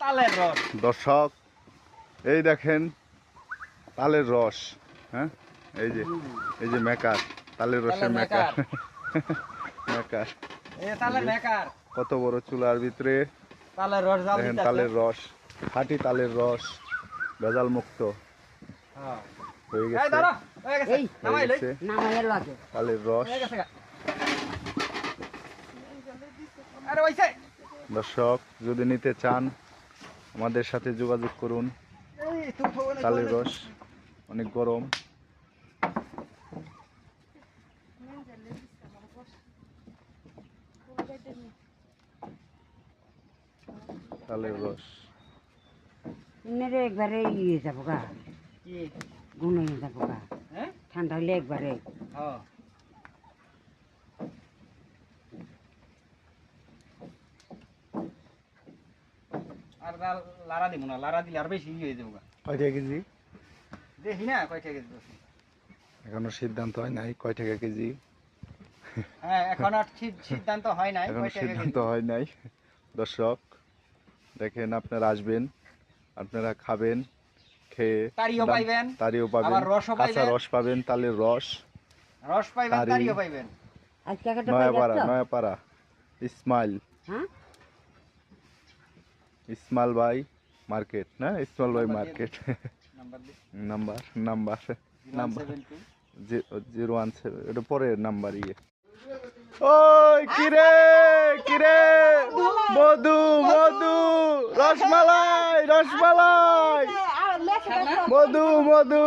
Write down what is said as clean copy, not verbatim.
তালের রস। দর্শক এই দেখেন তালের রস। হ্যাঁ এই যে মেকার, তালের রসের মেকার। মেকার তালের মেকার। কত বড় চুলার ভিতরে তালের রস জাল দেখেন, দিতেছে। তালের রস, খাঁটি তালের রস, ভেজাল মুক্ত হ্যাঁ। হয়ে এই গেছে। ধরো, হয়ে গেছে। এই, নামাই লই। নামাইয়ের লাগে তালের রস। হয়ে গেছে গা। আরে ওইছে। দর্শক যদি নিতে চান আমাদের সাথে যোগাযোগ করুন। এই তুই ফোনে তালের রস অনেক গরম। তালের রস এমনি একবারে ইয়ে যাবো গা, কি? গুণ হয়ে যাবো গা, হ্যাঁ? ঠান্ডা হলে একবারে। হ্যাঁ। আর লারা দিব না, লারা দিলে আর বেশি হয়ে যাবো গা। কয় টাকা কেজি? দেখি না কয় টাকা কেজি। এখনো সিদ্ধান্ত হয় নাই কয় টাকা কেজি। হ্যাঁ, এখন আর সিদ্ধান্ত হয় নাই এখনো কয় টাকা সিদ্ধান্ত কেজি। হয় নাই। দর্শক দেখেন, আপনারা আসবেন, আপনারা খাবেন, খেয়ে তাড়িও দাম- পাইবেন, তাড়িও পাবেন, আবার রসও কাঁচা পাইবেন। রস পাবেন, তালের রস। রস পাইবেন, তাড়ি। তাড়িও পাইবেন। আজকে একটা নয়াপাড়া, নয়াপাড়া ইসমাইল, হ্যাঁ, ইসমাইল ভাই মার্কেট না, ইসমাইল ভাই নাম্বার দিয়ে মার্কেট। নাম্বার দিন। নাম্বার নাম্বার নাম্বার 072 017, এটা পরের নাম্বার। ওই কিরে কিরে, মধু মধু, রসমালাই রসমালাই, মধু মধু,